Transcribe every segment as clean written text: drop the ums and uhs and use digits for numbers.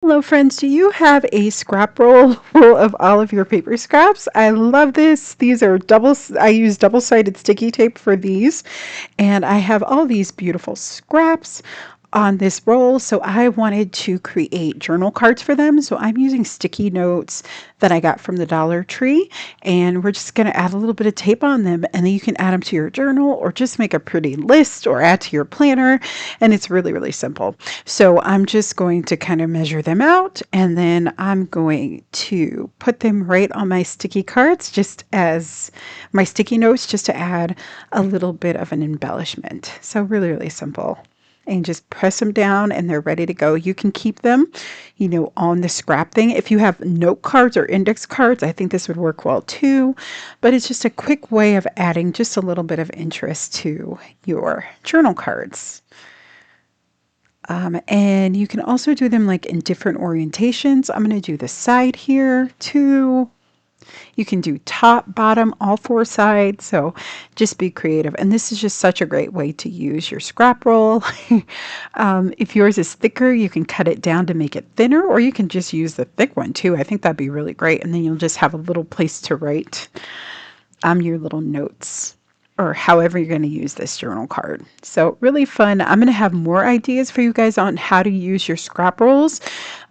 Hello friends, do you have a scrap roll full of all of your paper scraps? I love this. These are I use double-sided sticky tape for these, and I have all these beautiful scraps on this roll, so I wanted to create journal cards for them. So I'm using sticky notes that I got from the Dollar Tree, and we're just going to add a little bit of tape on them, and then you can add them to your journal or just make a pretty list or add to your planner, and it's really, really simple. So I'm just going to kind of measure them out, and then I'm going to put them right on my sticky cards just as my sticky notes, just to add a little bit of an embellishment. So really, really simple. And just press them down and they're ready to go. You can keep them, on the scrap thing. If you have note cards or index cards, I think this would work well too. But it's just a quick way of adding just a little bit of interest to your journal cards. And you can also do them like in different orientations. I'm going to do the side here too. You can do top, bottom, all four sides. So just be creative. And this is just such a great way to use your scrap roll. If yours is thicker, you can cut it down to make it thinner, or you can just use the thick one too. I think that'd be really great. And then you'll just have a little place to write your little notes, or however you're going to use this journal card. So really fun. I'm going to have more ideas for you guys on how to use your scrap rolls.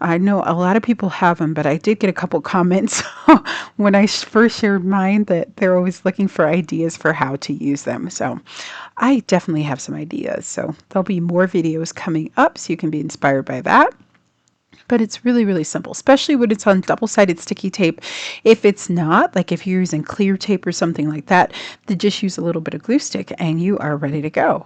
I know a lot of people have them, but I did get a couple comments when I first shared mine that they're always looking for ideas for how to use them. So I definitely have some ideas. So there'll be more videos coming up so you can be inspired by that. But it's really, really simple, especially when it's on double-sided sticky tape. If it's not, like if you're using clear tape or something like that, then just use a little bit of glue stick and you are ready to go.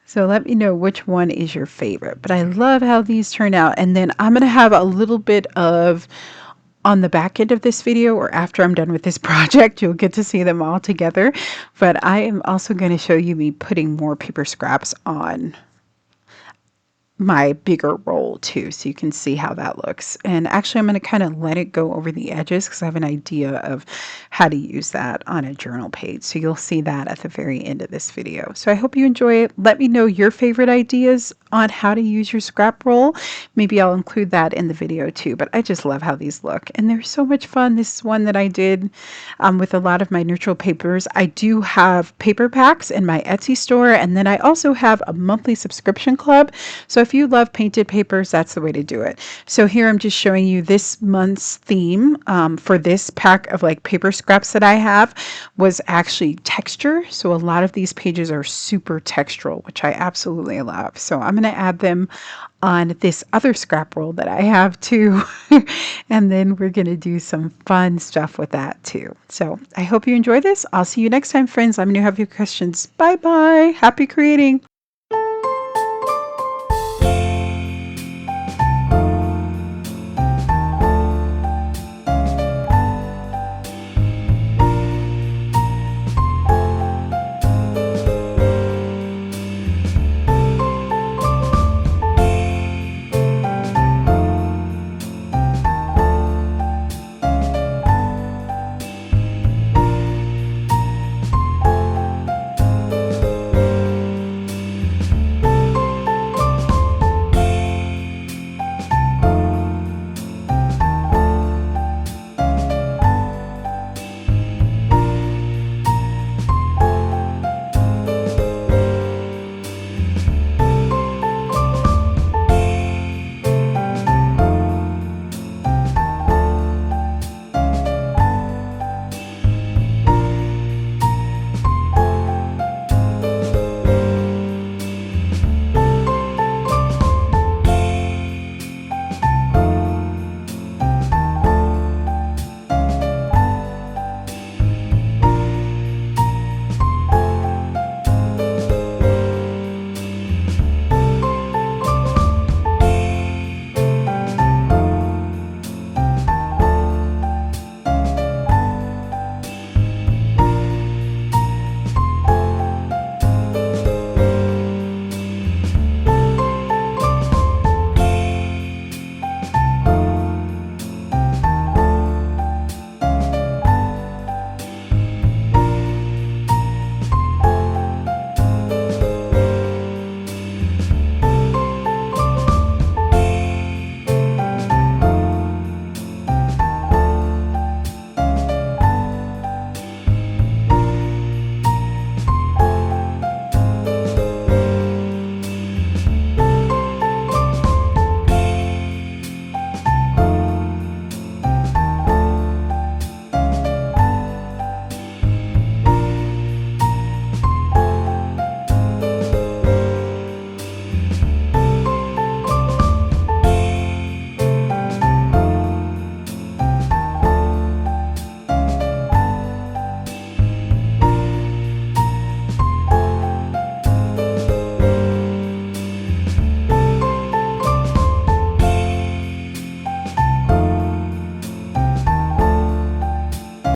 So let me know which one is your favorite. But I love how these turn out. And then I'm going to have a little bit of, on the back end of this video, or after I'm done with this project, you'll get to see them all together. But I am also going to show you me putting more paper scraps on my bigger roll too, so you can see how that looks. And actually I'm going to kind of let it go over the edges because I have an idea of how to use that on a journal page. So you'll see that at the very end of this video. So I hope you enjoy it. Let me know your favorite ideas on how to use your scrap roll. Maybe I'll include that in the video too, but I just love how these look and they're so much fun. This is one that I did with a lot of my neutral papers. I do have paper packs in my Etsy store, and then I also have a monthly subscription club. So if you love painted papers, that's the way to do it. So here I'm just showing you this month's theme for this pack of like paper scraps that I have was actually texture. So a lot of these pages are super textural, which I absolutely love. So I'm going to add them on this other scrap roll that I have too. And then we're going to do some fun stuff with that too. So I hope you enjoy this. I'll see you next time, friends. Let me know if you have any questions. Bye bye. Happy creating.